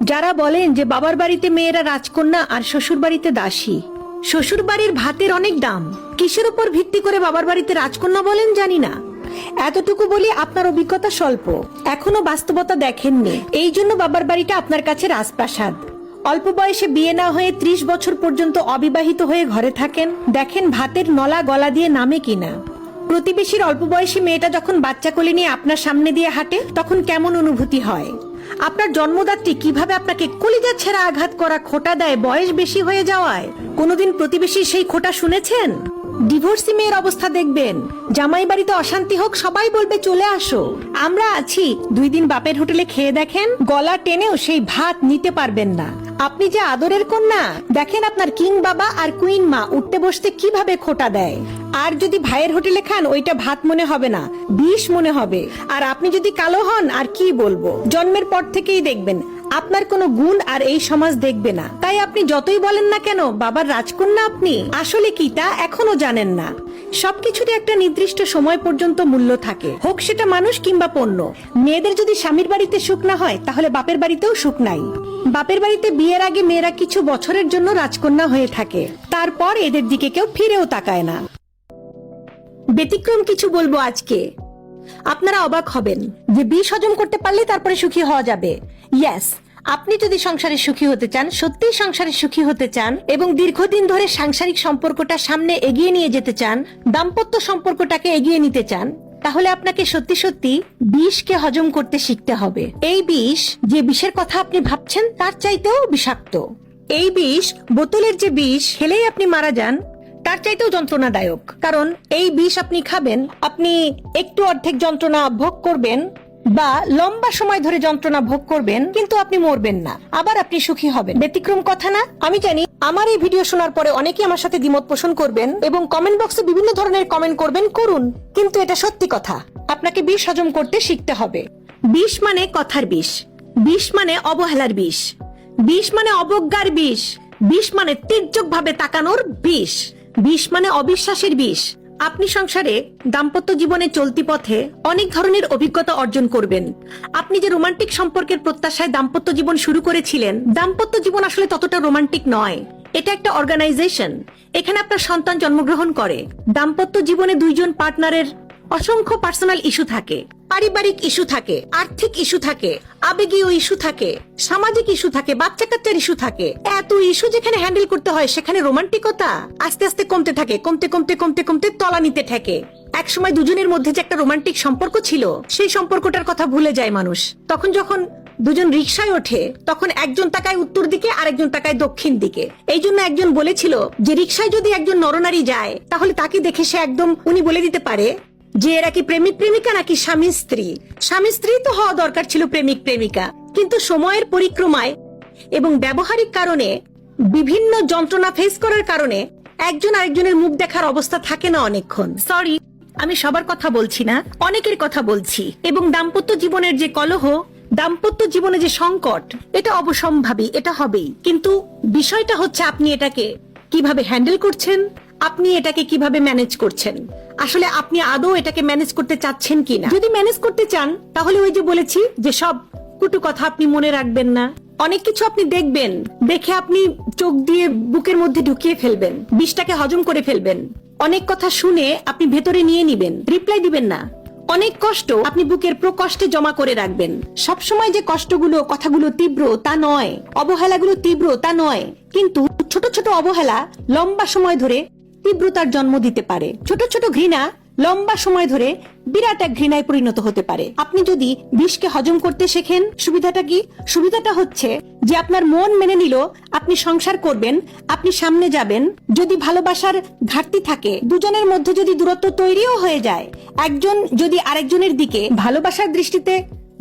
যারা বলেন যে বাবার বাড়িতে মেয়েরা রাজকন্যা আর শ্বশুর বাড়িতে দাসী, শ্বশুর বাড়ির ভাতের অনেক দাম, কিসের উপর ভিত্তি করে বাবার বাড়িতে রাজকন্যা বলেন জানি না। এতটুকু বলি, আপনার অভিজ্ঞতা স্বল্প, এখনো বাস্তবতা দেখেননি, এই জন্য বাবার বাড়িটা আপনার কাছে রাজপ্রাসাদ। অল্প বয়সে বিয়ে না হয়ে 30 বছর পর্যন্ত অবিবাহিত হয়ে ঘরে থাকেন, দেখেন ভাতের নলা গলা দিয়ে নামে কিনা। প্রতিবেশীর অল্প বয়সী মেয়েটা যখন বাচ্চা কোলে নিয়ে আপনার সামনে দিয়ে হাঁটে তখন কেমন অনুভূতি হয়? আপনার জন্মদাত্রী কিভাবে আপনাকে কলিজা ছেঁড়া আঘাত করা খোঁটা দেয় বয়স বেশি হয়ে যাওয়ায়? কোনোদিন প্রতিবেশীর সেই খোঁটা শুনেছেন? ডিভোর্সি মেয়ের অবস্থা দেখবেন, জামাই বাড়িতে অশান্তি হোক সবাই বলবে চলে আসো, আমরা আছি। 2 দিন বাপের হোটেলে খেয়ে দেখেন, গলা টেনেও সেই ভাত নিতে পারবেন না। আপনি যে আদরের কন্যা, দেখেন আপনার কিং বাবা আর কুইন মা উঠতে বসতে কিভাবে খোঁটা দেয়। আর যদি ভাইয়ের হোটেলে খান, ওইটা ভাত মনে হবে না, বিষ মনে হবে। আর আপনি যদি কালো হন, আর কি বলবো, জন্মের পর থেকেই দেখবেন আপনার কোনো গুণ আর এই সমাজ দেখবে না। তাই আপনি যতই বলেন না কেন বাবার রাজকন্যা, আপনি আসলে কি তা এখনো জানেন না। সবকিছুরই একটা নির্দিষ্ট সময় পর্যন্ত মূল্য থাকে, হোক সেটা মানুষ কিংবা পণ্য। মেয়েদের যদি স্বামীর বাড়িতে সুখ না হয়, তাহলে বাপের বাড়িতেও সুখ নাই। বাপের বাড়িতে বিয়ের আগে মেয়েরা কিছু বছরের জন্য রাজকন্যা হয়ে থাকে, তারপর এদের দিকে কেউ ফিরেও তাকায় না। ব্যতিক্রম কিছু বলবো আজকে, আপনারা অবাক হবেন যে বিষ হজম করতে পারলে তারপরে সুখী হওয়া যাবে। ইয়েস, আপনি যদি সংসারে সুখী হতে চান, সত্যিই সংসারে সুখী হতে চান এবং দীর্ঘদিন ধরে সাংসারিক সম্পর্কটা সামনে এগিয়ে নিয়ে যেতে চান, দাম্পত্য সম্পর্কটাকে এগিয়ে নিতে চান, তাহলে আপনাকে সত্যি সত্যি বিষকে হজম করতে শিখতে হবে। এই বিষ, যে বিষের কথা আপনি ভাবছেন তার চাইতেও বিষাক্ত। এই বিষ, বোতলের যে বিষ খেলেই আপনি মারা যান, তার চাইতেও যন্ত্রণাদায়ক। কারণ এই বিষ আপনি খাবেন, আপনি একটু অর্ধেক যন্ত্রণা ভোগ করবেন বা লম্বা সময় ধরে যন্ত্রণা ভোগ করবেন, কিন্তু আপনি মরবেন না, আবার আপনি সুখী হবেন। ব্যতিক্রম কথা না? আমি জানি আমার এই ভিডিও শোনার পরে অনেকেই আমার সাথে দ্বিমত পোষণ করবেন এবং কমেন্ট বক্সে বিভিন্ন ধরনের কমেন্ট করবেন, করুন, কিন্তু এটা সত্যি কথা। আপনাকে বিষ হজম করতে শিখতে হবে। বিষ মানে কথার বিষ, বিষ মানে অবহেলার বিষ, বিষ মানে অবজ্ঞার বিষ, বিষ মানে তীর্যক ভাবে তাকানোর বিষ, বিষ মানে অবিশ্বাসের বিষ। আপনি সংসারে দাম্পত্য জীবনে চলতি পথে অনেক ধরনের অভিজ্ঞতা অর্জন করবেন। আপনি যে রোমান্টিক সম্পর্কের প্রত্যাশায় দাম্পত্য জীবন শুরু করেছিলেন, দাম্পত্য জীবন আসলে ততটা রোমান্টিক নয়। এটা একটা অর্গানাইজেশন, এখানে আপনার সন্তান জন্মগ্রহণ করে। দাম্পত্য জীবনে 2 জন পার্টনারের অসংখ্য পার্সোনাল ইস্যু থাকে, পারিবারিক ইস্যু থাকে, আর্থিক ইস্যু থাকে, আবেগীয় ইস্যু থাকে, সামাজিক ইস্যু থাকে, বাচ্চা কাচ্চার ইস্যু থাকে। এত ইস্যু যেখানে হ্যান্ডেল করতে হয়, সেখানে রোমান্টিকতা আস্তে আস্তে কমতে থাকে, কমতে কমতে কমতে কমতে তলানিতে ঠেকে। একসময় দুজনের মধ্যে যে একটা রোমান্টিক সম্পর্ক ছিল, সেই সম্পর্কটার কথা ভুলে যায় মানুষ। তখন যখন 2 জন রিকশায় ওঠে, তখন একজন তাকায় উত্তর দিকে আর একজন তাকায় দক্ষিণ দিকে। এই জন্য একজন বলেছিল যে রিকশায় যদি একজন নরনারী যায়, তাহলে তাকে দেখে সে একদম উনি বলে দিতে পারে যে এরা কি প্রেমিক প্রেমিকা নাকি স্বামী স্ত্রী। স্বামী স্ত্রী তো হওয়া দরকার ছিল প্রেমিক প্রেমিকা, কিন্তু সময়ের পরিক্রমায় এবং ব্যবহারিক কারণে, বিভিন্ন যন্ত্রণা ফেস করার কারণে একজন আরেকজনের মুখ দেখার অবস্থা থাকে না অনেকক্ষণ। সরি, আমি সবার কথা বলছি না, অনেকের কথা বলছি। এবং দাম্পত্য জীবনের যে কলহ, দাম্পত্য জীবনে যে সংকট, এটা অবশ্যম্ভাবী, এটা হবেই। কিন্তু বিষয়টা হচ্ছে আপনি এটাকে কিভাবে হ্যান্ডেল করছেন, আপনি এটাকে কিভাবে ম্যানেজ করছেন। আসলে আপনি আদৌ এটাকে ম্যানেজ করতে চাচ্ছেন কিনা। যদি ম্যানেজ করতে চান, তাহলে ওই যে বলেছি যে সব কুটু কথা আপনি মনে রাখবেন না, অনেক কিছু আপনি দেখবেন, দেখে আপনি চোখ দিয়ে বুকের মধ্যে ঢুকিয়ে ফেলবেন, বিষটাকে হজম করে ফেলবেন। অনেক কথা শুনে আপনি ভেতরে নিয়ে নিবেন, রিপ্লাই দিবেন না। অনেক কষ্ট আপনি বুকের প্রকষ্টে জমা করে রাখবেন। সবসময় যে কষ্টগুলো, কথাগুলো তীব্র তা নয়, অবহেলাগুলো তীব্র তা নয়, কিন্তু ছোট ছোট অবহেলা লম্বা সময় ধরে তীব্রতার জন্ম দিতে পারে। ছোট ছোট ঘৃণা লম্বা সময় ধরে বিরাট এক ঘৃণায় পরিণত হতে পারে। আপনি যদি বিষকে হজম করতে শেখেন, সুবিধাটা কি? সুবিধাটা হচ্ছে যে আপনার মন মেনে নিল আপনি সংসার করবেন, আপনি সামনে যাবেন। যদি ভালোবাসার ঘাটতি থাকে, দুজনের মধ্যে যদি দূরত্ব তৈরিও হয়ে যায়, একজন যদি আরেকজনের দিকে ভালোবাসার দৃষ্টিতে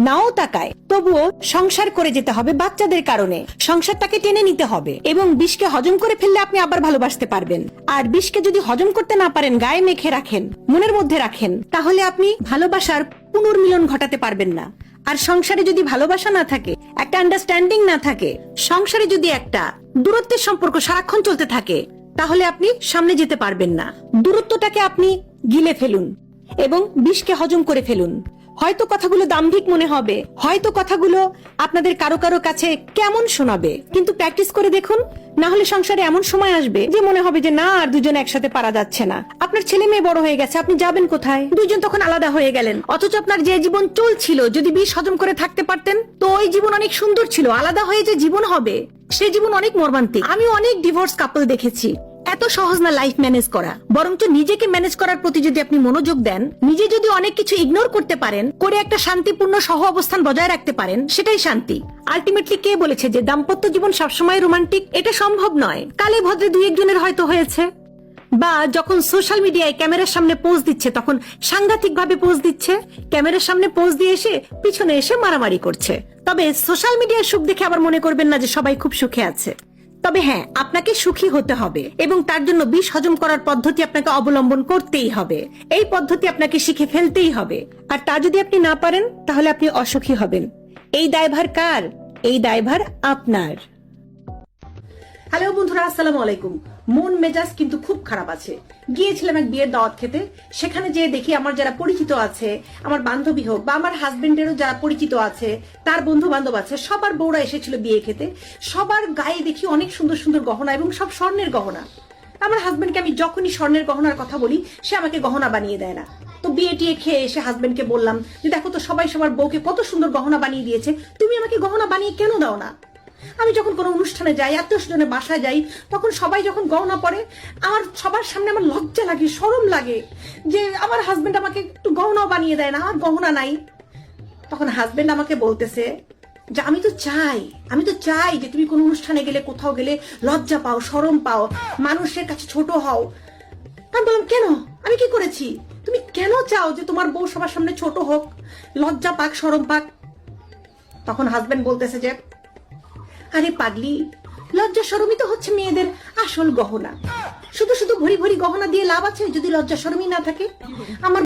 নাও তাকায়, তবুও সংসার করে যেতে হবে বাচ্চাদের কারণে, সংসারটাকে টেনে নিতে হবে এবং বিষকে হজম করে ফেললে আপনি আবার ভালোবাসতে পারবেন। আর বিষকে যদি হজম করতে না পারেন, গায়ে মেখে রাখেন, মনের মধ্যে রাখেন, তাহলে আপনি ভালোবাসার পুনর্মিলন ঘটাতে পারবেন না। আর সংসারে যদি ভালোবাসা না থাকে, একটা আন্ডারস্ট্যান্ডিং না থাকে, সংসারে যদি একটা দূরত্বের সম্পর্ক সারাক্ষণ চলতে থাকে, তাহলে আপনি সামনে যেতে পারবেন না। দূরত্বটাকে আপনি গিলে ফেলুন এবং বিষকে হজম করে ফেলুন। হয়তো কথাগুলো দাম্ভিক মনে হবে, হয়তো কথাগুলো আপনাদের কারো কারো কাছে কেমন শোনাবে, কিন্তু প্র্যাকটিস করে দেখুন, না হলে সংসারে এমন সময় আসবে যে মনে হবে যে না, আর দুজন একসাথে পারা যাচ্ছে না। আপনার ছেলে মেয়ে বড় হয়ে গেছে, আপনি যাবেন কোথায়? দুজন তখন আলাদা হয়ে গেলেন, অথচ আপনার যে জীবন চলছিল, যদি বিষ হজম করে থাকতে পারতেন তো ওই জীবন অনেক সুন্দর ছিল। আলাদা হয়ে যে জীবন হবে সে জীবন অনেক মর্মান্তিক। আমি অনেক ডিভোর্স কাপল দেখেছি। এত সহজ না লাইফ ম্যানেজ করা, বরঞ্চ নিজেকে ম্যানেজ করার প্রতি যদি আপনি মনোযোগ দেন, নিজে যদি অনেক কিছু ইগনোর করতে পারেন, করে একটা শান্তিপূর্ণ সহ অবস্থান বজায় রাখতে পারেন, সেটাই শান্তি। আলটিমেটলি কে বলেছে যে দাম্পত্য জীবন সবসময় রোমান্টিক? এটা সম্ভব নয়। কালে ভদ্রে দুই একজনের হয়তো হয়েছে, বা যখন সোশ্যাল মিডিয়ায় ক্যামেরার সামনে পোজ দিচ্ছে তখন সাংঘাতিক ভাবে পোজ দিচ্ছে, ক্যামেরার সামনে পোজ দিয়ে এসে পিছনে এসে মারামারি করছে। তবে সোশ্যাল মিডিয়ার সুখ দেখে আবার মনে করবেন না যে সবাই খুব সুখে আছে। তবে হ্যাঁ, আপনাকে সুখী হতে হবে এবং তার জন্য বিষ হজম করার পদ্ধতি আপনাকে অবলম্বন করতেই হবে। এই পদ্ধতি আপনাকে শিখে ফেলতেই হবে। আর তা যদি আপনি না পারেন তাহলে আপনি অসুখী হবেন। এই দায়ভার কার? এই দায়ভার আপনার। হ্যালো বন্ধুরা, আসসালামু আলাইকুম। মন মেজাজ কিন্তু খুব খারাপ আছে। গিয়েছিলাম এক বিয়ের দাওয়াত খেতে। সেখানে যেয়ে দেখি আমার যারা পরিচিত আছে, আমার বান্ধবী হোক বা আমার হাজবেন্ডেরও যারা পরিচিত আছে, তার বন্ধু বান্ধব আছে, সবার বউরা এসেছিল বিয়ে খেতে। সবার গায়ে দেখি অনেক সুন্দর সুন্দর গহনা এবং সব স্বর্ণের গহনা। আমার হাজবেন্ডকে আমি যখনই স্বর্ণের গহনার কথা বলি, সে আমাকে গহনা বানিয়ে দেয় না। তো বিয়ে টিয়ে খেয়ে এসে হাজবেন্ডকে বললাম যে দেখো তো, সবাই সবার বউকে কত সুন্দর গহনা বানিয়ে দিয়েছে, তুমি আমাকে গহনা বানিয়ে কেন দাও না? আমি যখন কোনো অনুষ্ঠানে যাই, আত্মীয়স্বজনের বাসায় যাই, তখন সবাই যখন গহনা পরে, আমার সবার সামনে আমার লজ্জা লাগে, শরম লাগে যে আমার হাজবেন্ড আমাকে একটু গহনাও বানিয়ে দেয় না, আমার গহনা নাই। তখন হাজবেন্ড আমাকে বলতেছে যে আমি তো চাই যে তুমি কোনো অনুষ্ঠানে গেলে, কোথাও গেলে লজ্জা পাও, শরম পাও, মানুষের কাছে ছোট হও। আমি বললাম কেন, আমি কি করেছি? তুমি কেন চাও যে তোমার বউ সবার সামনে ছোট হোক, লজ্জা পাক, শরম পাক? তখন হাজবেন্ড বলতেছে যে আরে পাগলি, লজ্জা শরমই তো হচ্ছে মেয়েদের আসল গহনা। শুধু শুধু ভরি ভরি গহনা দিয়ে লাভ আছে যদি লজ্জা শরমই না থাকে? আমার